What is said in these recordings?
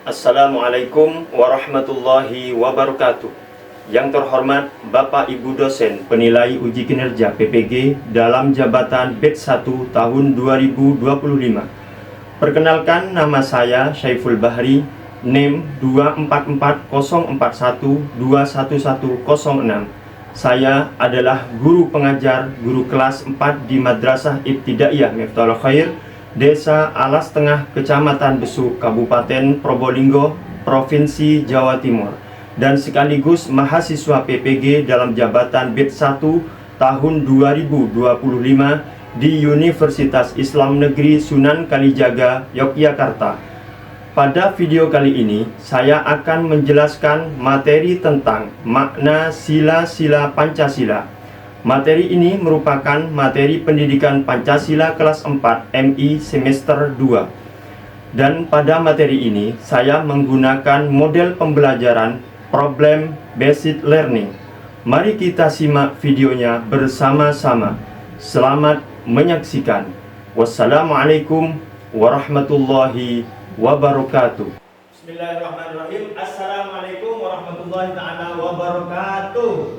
Assalamualaikum warahmatullahi wabarakatuh. Yang terhormat Bapak Ibu dosen penilai uji kinerja PPG dalam jabatan batch 1 tahun 2025. Perkenalkan, nama saya Syaiful Bahri, NIM 24404121106. Saya adalah guru pengajar guru kelas 4 di Madrasah Ibtidaiyah Miftahul Khair, Desa Alas Tengah, Kecamatan Besuk, Kabupaten Probolinggo, Provinsi Jawa Timur, dan sekaligus mahasiswa PPG dalam jabatan batch 1 tahun 2025 di Universitas Islam Negeri Sunan Kalijaga, Yogyakarta. Pada video kali ini, saya akan menjelaskan materi tentang makna sila-sila Pancasila. Materi ini merupakan materi pendidikan Pancasila kelas 4 MI semester 2. Dan pada materi ini, saya menggunakan model pembelajaran Problem Based Learning. Mari kita simak videonya bersama-sama. Selamat menyaksikan. Wassalamualaikum warahmatullahi wabarakatuh. Bismillahirrahmanirrahim. Assalamualaikum warahmatullahi ta'ala wabarakatuh.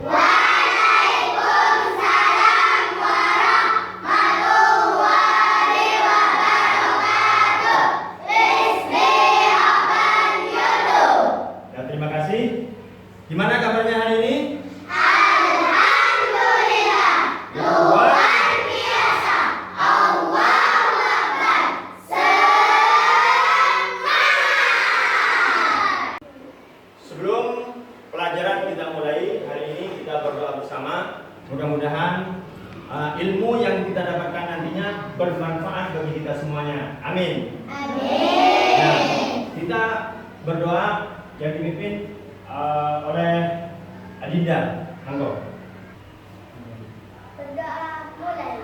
Gimana kabarnya hari ini? Alhamdulillah, luar biasa. Allahu Akbar. Semangat. Sebelum pelajaran kita mulai, hari ini kita berdoa bersama. Mudah-mudahan ilmu yang kita dapatkan nantinya bermanfaat bagi kita semuanya. Amin. Amin. Nah, kita berdoa yang dipimpin oleh Adinda. Monggo. Berdoa mulai.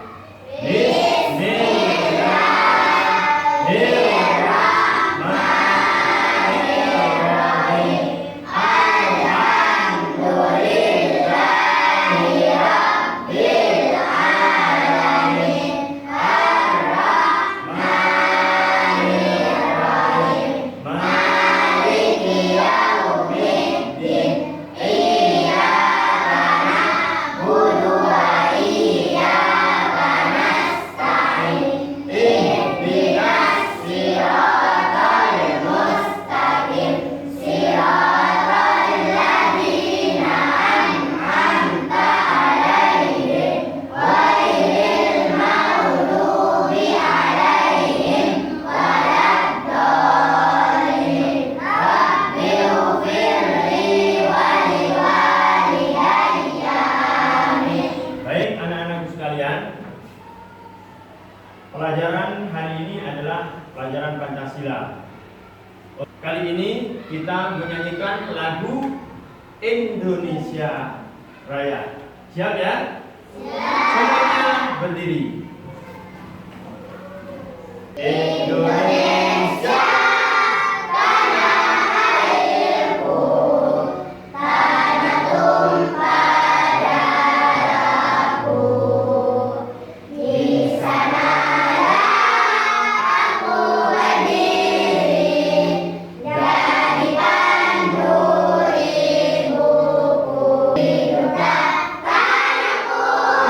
Bismillahirrahmanirrahim. Alhamdulillahirabbil alamin. Ar-Rahmanir Rahim. Maliki yaumiddin. Iyyaka na'budu wa iyyaka nasta'in. Ihdinas siratal mustaqim. Siratal ladzina an'amta 'alaihim ghairil maghdubi 'alaihim waladdallin. Rabbighfirli wa liwalidayya. Amin. Baik, anak-anakku sekalian, pelajaran hari ini adalah pelajaran Pancasila. Kali ini kita menyanyikan lagu Indonesia Raya. Siap ya? Semuanya berdiri. Indonesia Tanah airku, tanah tumpah darahku. Di sanalah aku berdiri, jadi pandu ibuku. Hiduplah tanahku,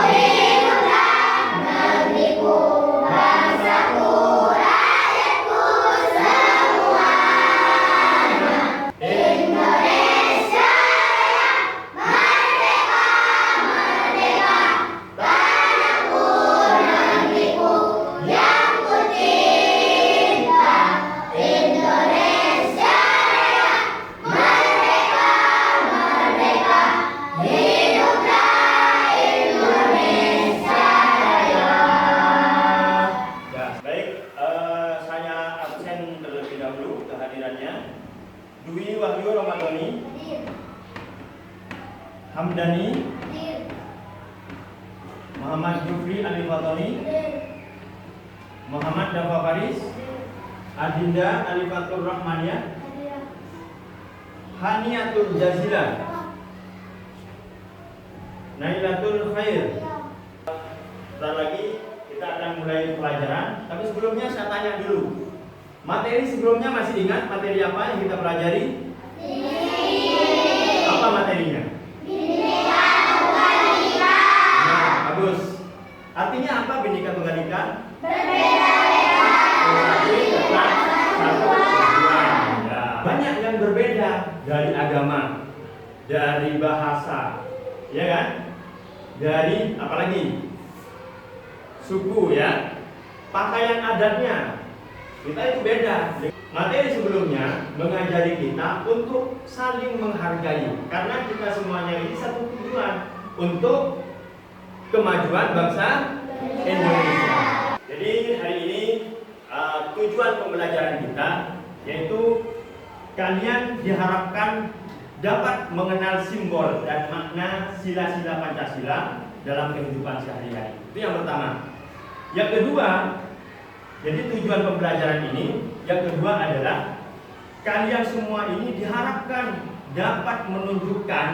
hiduplah negeriku, bangsaku, rakyatku semuanya. Indonesia Raya, merdeka, merdeka, tanahku, negeriku yang kucinta. Indonesia Raya, merdeka, merdeka, hiduplah Indonesia Raya. Ya, baik, saya absen terlebih dahulu kehadirannya. Dwi Wahyu Ramadhani, Hamdani, Muhammad Jufri Ali Fatoni, Muhammad Dafa Faris, Adinda Alifatur Rahmania, Haniatul Jazila, Nailatul Khair. Sebentar lagi kita akan mulai pelajaran, tapi sebelumnya saya tanya dulu, Materi sebelumnya masih ingat materi apa yang kita pelajari? Apa materinya? Nah, bagus. Artinya apa Bhinneka Tunggal Ika? Tetapi tetap satu tujuan. Ya, banyak yang berbeda dari agama, dari bahasa, ya kan? Dari apalagi? Suku ya. Pakaian adatnya kita itu beda. Materi sebelumnya mengajari kita untuk saling menghargai karena kita semuanya ini satu tujuan untuk kemajuan bangsa Indonesia. Jadi hari ini tujuan pembelajaran kita yaitu kalian diharapkan dapat mengenal simbol dan makna sila-sila Pancasila dalam kehidupan sehari-hari. Itu yang pertama. Yang kedua, jadi tujuan pembelajaran ini, yang kedua adalah kalian semua ini diharapkan dapat menunjukkan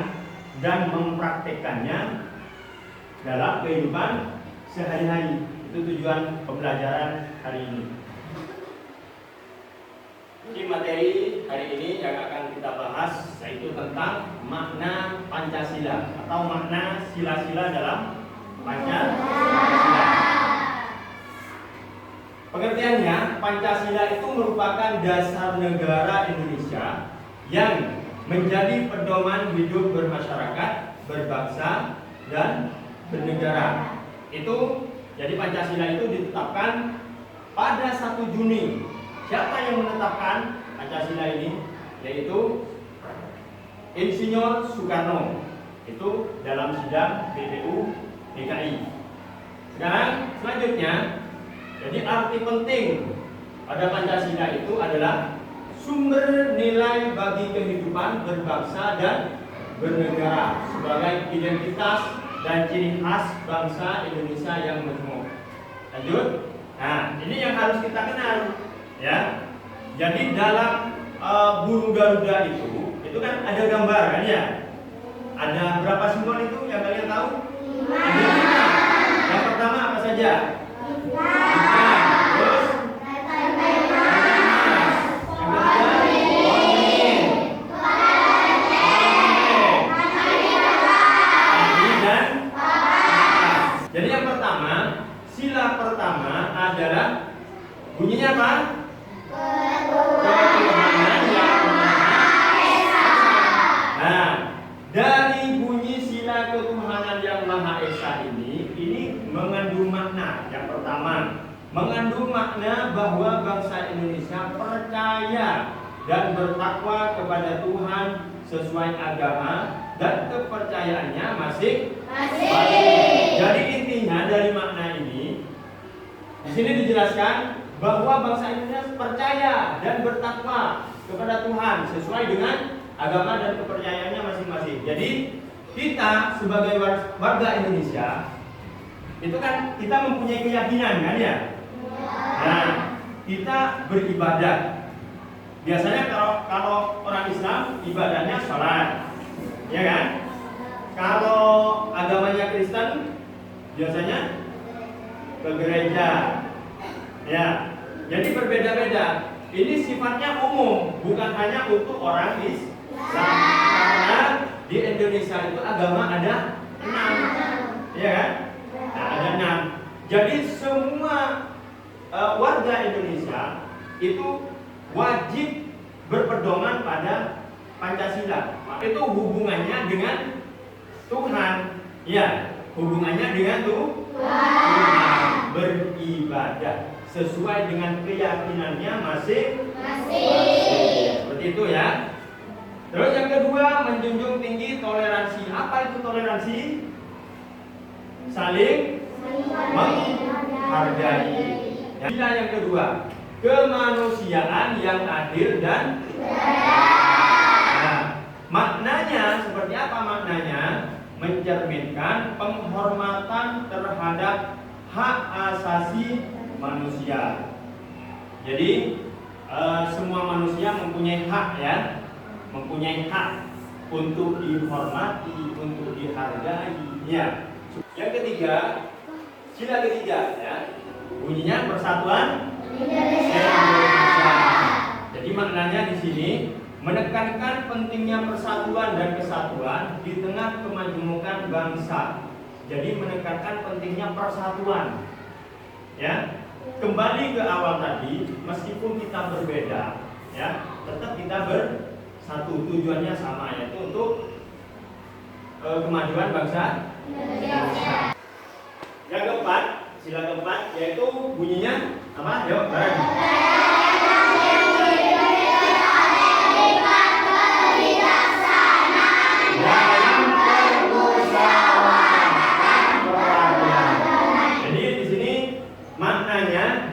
dan mempraktekannya dalam kehidupan sehari-hari. Itu tujuan pembelajaran hari ini. Di materi hari ini yang akan kita bahas yaitu tentang makna Pancasila atau makna sila-sila dalam Pancasila. Pengertiannya, Pancasila itu merupakan dasar negara Indonesia yang menjadi pedoman hidup bermasyarakat, berbangsa, dan bernegara. Itu, jadi Pancasila itu ditetapkan pada 1 Juni. Siapa yang menetapkan Pancasila ini? Yaitu Insinyur Soekarno. Itu dalam sidang BPU DKI. Sekarang selanjutnya, jadi arti penting pada Pancasila itu adalah sumber nilai bagi kehidupan berbangsa dan bernegara sebagai identitas dan ciri khas bangsa Indonesia yang majmuk. Lanjut. Nah, ini yang harus kita kenal, ya. Jadi dalam burung Garuda itu kan ada gambar kan ya? Ada berapa simbol itu yang kalian tahu? Ada 5. Yang pertama apa saja? Terus jadi yang pertama, sila pertama adalah bunyinya apa? Ketuhanan yang Maha Esa. Nah, dari bunyi sila ketuhanan yang Maha Esa ini mengandung makna. Yang pertama, mengandung makna bahwa bangsa Indonesia percaya dan bertakwa kepada Tuhan sesuai agama dan kepercayaannya masing-masing. Jadi intinya dari makna ini, di sini dijelaskan bahwa bangsa Indonesia percaya dan bertakwa kepada Tuhan sesuai dengan agama dan kepercayaannya masing-masing. Jadi kita sebagai warga Indonesia itu kan kita mempunyai keyakinan kan ya. Nah, kita beribadah. Biasanya kalau orang Islam ibadahnya sholat, ya kan? Kalau agamanya Kristen biasanya ke gereja, ya. Jadi berbeda-beda. Ini sifatnya umum, bukan hanya untuk orang Islam. Karena di Indonesia itu agama ada 6, ya kan? Nah, ada 6. Jadi semua warga Indonesia itu wajib berpedoman pada Pancasila. Itu hubungannya dengan Tuhan, ya, hubungannya dengan Tuhan, beribadah sesuai dengan keyakinannya masing-masing. Seperti itu ya. Terus yang kedua, menjunjung tinggi toleransi. Apa itu toleransi? Saling menghargai. Sila yang kedua, kemanusiaan yang adil dan nah, maknanya seperti apa maknanya? Mencerminkan penghormatan terhadap hak asasi manusia. Jadi semua manusia mempunyai hak ya, mempunyai hak untuk dihormati, untuk dihargai. Ya. Yang ketiga, sila ketiga ya, bunyinya persatuan Indonesia. sini menekankan pentingnya persatuan dan kesatuan di tengah kemajemukan bangsa. Jadi menekankan pentingnya persatuan. Ya, kembali ke awal tadi, meskipun kita berbeda, ya, tetap kita bersatu. Tujuannya sama, yaitu untuk kemajuan bangsa Indonesia. Yang keempat, sila keempat, yaitu bunyinya apa? Yuk, bareng.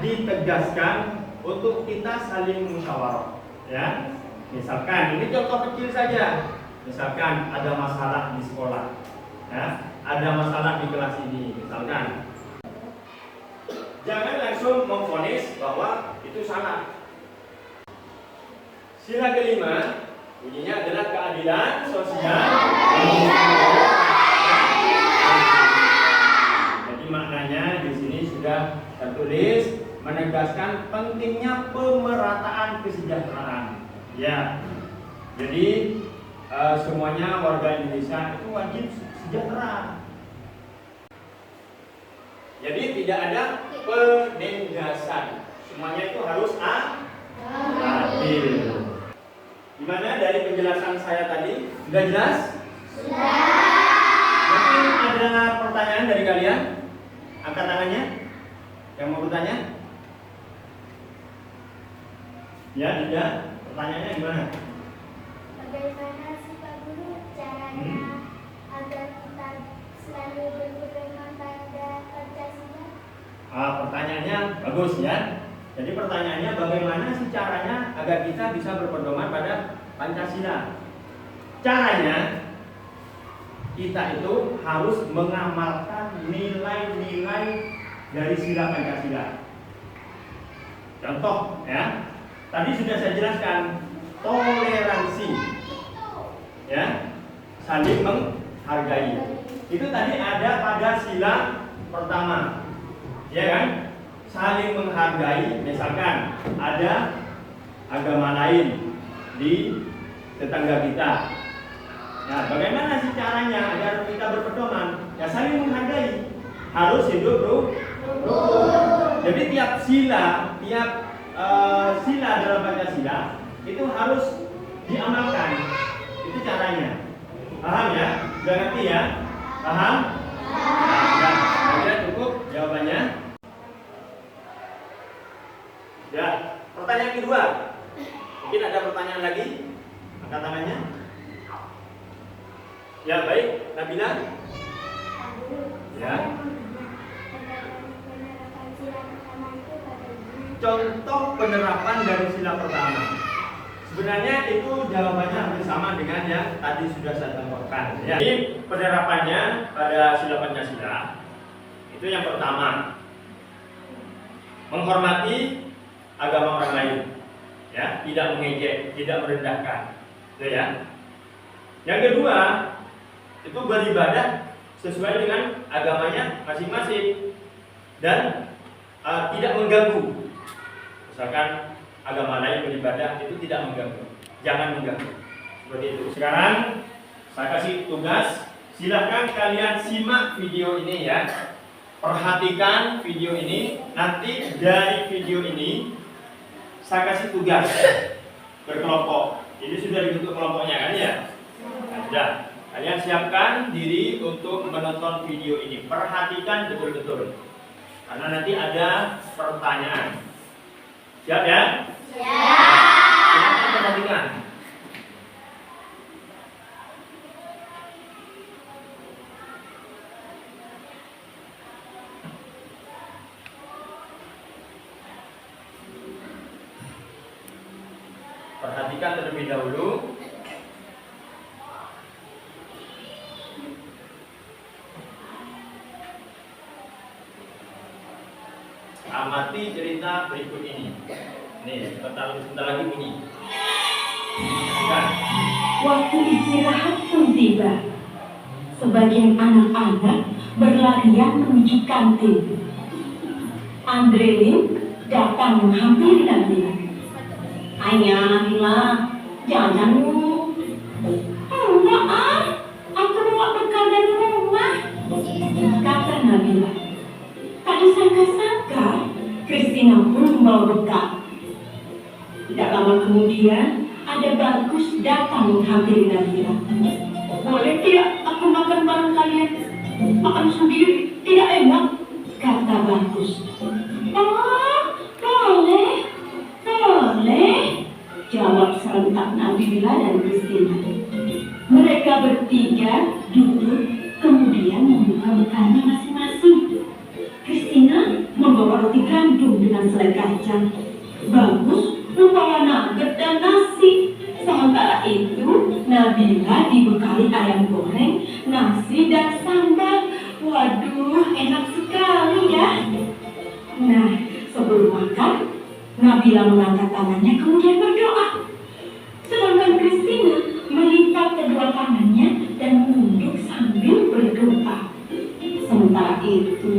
Ditegaskan untuk kita saling musyawarah, ya. Misalkan ini contoh kecil saja. Misalkan ada masalah di sekolah, ya, ada masalah di kelas ini, misalkan. Jangan langsung memvonis bahwa itu salah. Sila kelima bunyinya adalah keadilan sosial. Jadi maknanya di sini sudah tertulis menegaskan pentingnya pemerataan kesejahteraan. Ya, jadi semuanya warga Indonesia itu wajib sejahtera. Jadi tidak ada penindasan. Semuanya itu harus adil. Gimana dari penjelasan saya tadi? Sudah jelas? Sudah. Mungkin ada pertanyaan dari kalian? Angkat tangannya. Yang mau bertanya? Ya, tidak. Pertanyaannya gimana? Bagaimana sih Pak Guru caranya agar kita selalu berpedoman pada Pancasila? Pertanyaannya bagus ya. Jadi pertanyaannya bagaimana sih caranya agar kita bisa berpedoman pada Pancasila? Caranya kita itu harus mengamalkan nilai-nilai dari sila Pancasila. Contoh ya. Tadi sudah saya jelaskan toleransi, ya, saling menghargai. Itu tadi ada pada sila pertama, ya kan? Saling menghargai. Misalkan ada agama lain di tetangga kita. Nah, bagaimana sih caranya agar kita berpedoman? Ya saling menghargai. Harus hidup rukun. Jadi tiap sila, sila dalam Pancasila itu harus diamalkan. Itu caranya. Paham ya? Sudah ngerti ya? Paham? Ya, sudah cukup jawabannya. Ya, pertanyaan kedua. Mungkin ada pertanyaan lagi? Angkat tangannya. Ya, baik. Nabila? Ya. Contoh penerapan dari sila pertama. Sebenarnya itu jawabannya hampir sama dengan yang tadi sudah saya contohkan. Ya. Jadi penerapannya pada sila Pancasila itu yang pertama, menghormati agama orang lain, ya, tidak mengejek, tidak merendahkan, itu ya. Yang kedua itu beribadah sesuai dengan agamanya masing-masing dan tidak mengganggu. Misalkan agama lain beribadah itu tidak mengganggu, jangan mengganggu. Seperti itu. Sekarang saya kasih tugas, silahkan kalian simak video ini ya. Perhatikan video ini. Nanti dari video ini saya kasih tugas berkelompok. Ini sudah dibentuk kelompoknya kan ya? Sudah. Kalian siapkan diri untuk menonton video ini. Perhatikan betul-betul. Karena nanti ada pertanyaan. Siap ya? Siap. Silakan perhatikan. Perhatikan terlebih dahulu. Amati cerita berikut ini. Nih, sebentar lagi bunyi. Waktu istirahat pun tiba. Sebagian anak-anak berlarian menuju kantin. Andrelin datang menghampiri Nabila. Ayah, Nabila, jangan lu. Enggak ah, aku bawa bekal dari rumah, kata Nabila. Tak disangka-sangka, Christina pun membawa bekal. Tidak lama kemudian, ada Bagus datang menghampiri Nabila. Boleh tidak aku makan bareng kalian? Makan sendiri, tidak enak, kata Bagus. Oh, boleh, boleh, jawab serentak Nabila dan Christina. Mereka bertiga duduk, kemudian membuka bekalnya masing-masing. Christina membawa roti gandum dengan selai kacang. Bagus membawa nugget dan nasi. Sementara itu, Nabila dibekali ayam goreng, nasi dan sambal. Waduh, enak sekali ya. Nah, sebelum makan, Nabila mengangkat tangannya kemudian berdoa. Sedangkan Christina melipat kedua tangannya dan menunduk sambil berdoa. Sementara itu,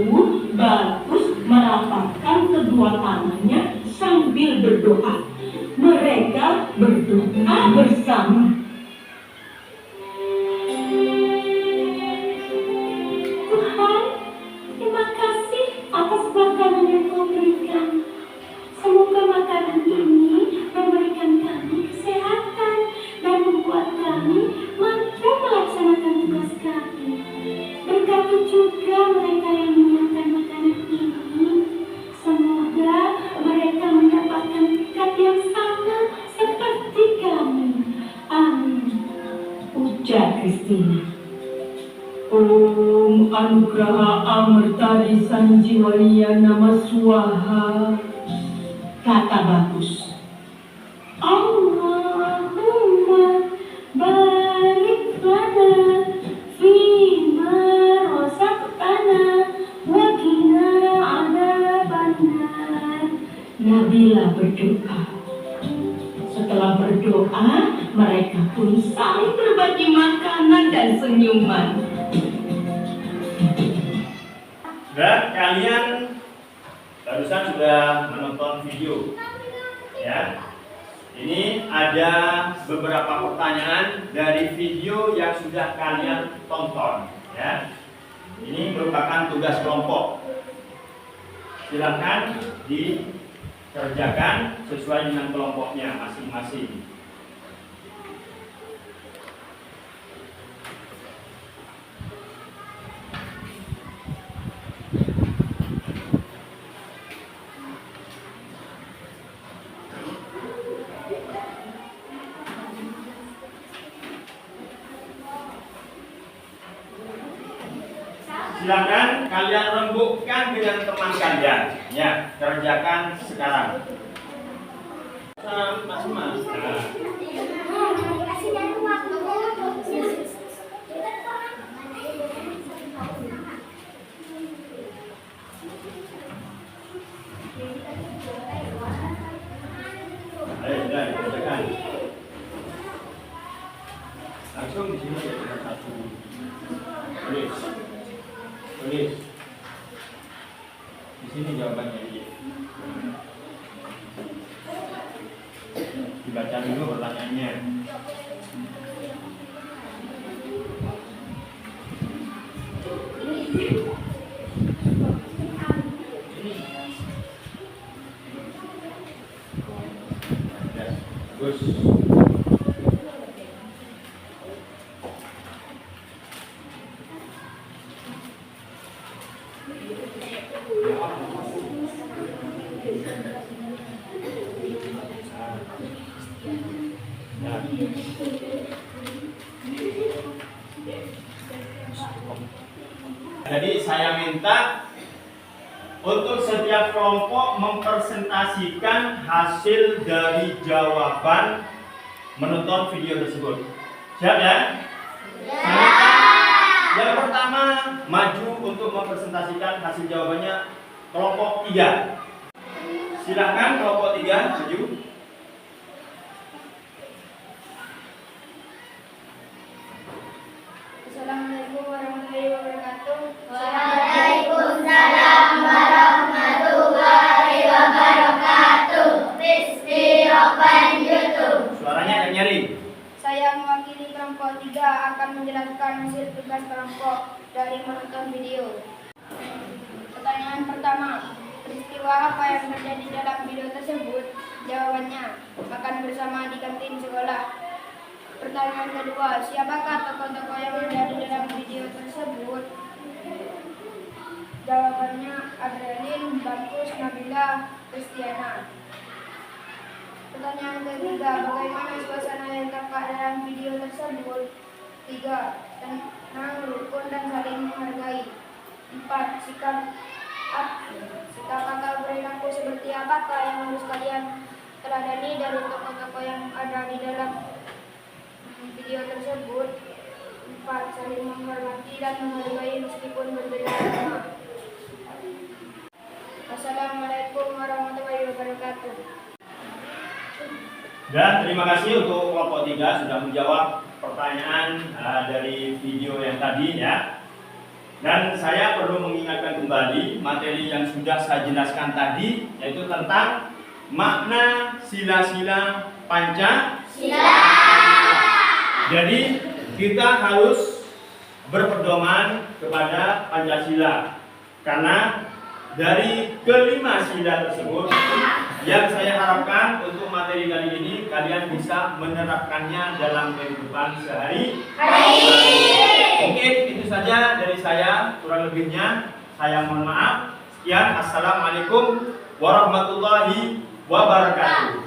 Bagus merapatkan kedua tangannya sambil berdoa. Mereka berdoa bersama. Tuhan, terima kasih atas makanan yang Kau berikan. Semoga makanan ini memberikan kami kesehatan dan membuat kami mampu melaksanakan tugas kami. Berkati juga mereka yang menyiapkan makanan ini. Semoga mereka mendapatkan berkat yang sama seperti kami. Amin, ujar Christina. Om Anugraha Amartari Sanjiwaliya Nama Swaha, kata Bagus. Allahumma barik lana fima razaqtana wa qina adzabannar. Nabila berdoa. Setelah berdoa, mereka pun saling berbagi makanan dan senyuman. Dan kalian barusan sudah menonton video, ya. Ini ada beberapa pertanyaan dari video yang sudah kalian tonton, ya. Ini merupakan tugas kelompok. Silakan dikerjakan sesuai dengan kelompoknya masing-masing. Silakan kalian rembukkan dengan teman kalian, ya. Kerjakan sekarang. Mas. Nah. Ayo, sudah kerjakan. Langsung di sini ya, satu. Tulis. Tulis. Di sini jawabannya ini. Dibaca dulu pertanyaannya. Ya, bagus. Jadi saya minta untuk setiap kelompok mempresentasikan hasil dari jawaban menonton video tersebut. Siap ya? Ya. Yang pertama maju untuk mempresentasikan hasil jawabannya kelompok 3. Silakan kelompok 3 maju. Assalamualaikum warahmatullahi wabarakatuh. Waalaikumsalam warahmatullahi wabarakatuh. Bismillahirrahmanirrahim. kelompok 3 akan menjelaskan hasil tugas kelompok dari menonton video. Pertanyaan pertama, peristiwa apa yang terjadi dalam video tersebut? Jawabannya, makan bersama di kantin sekolah. Pertanyaan kedua, siapakah tokoh-tokoh yang ada di dalam video tersebut? Jawabannya, Adrianin, Bangkus, Nabila, Kristiana. Pertanyaan ketiga, bagaimana suasana yang tampak dalam video tersebut? 3. Tenang, rukun, dan saling menghargai. 4. Sikap atau perilaku seperti apakah yang harus kalian teladani dari tokoh-tokoh yang ada di dalam video tersebut? 4. Saling menghormati dan menghargai meskipun berbeda agama. Assalamualaikum warahmatullahi wabarakatuh. Dan terima kasih untuk kelompok 3 sudah menjawab pertanyaan dari video yang tadi ya. Dan saya perlu mengingatkan kembali materi yang sudah saya jelaskan tadi, yaitu tentang makna sila-sila Pancasila. Jadi kita harus berpedoman kepada Pancasila, karena dari kelima sila tersebut yang saya harapkan untuk materi kali ini kalian bisa menerapkannya dalam kehidupan sehari-hari. Mungkin itu saja dari saya, kurang lebihnya saya mohon maaf. Sekian, assalamualaikum warahmatullahi wabarakatuh.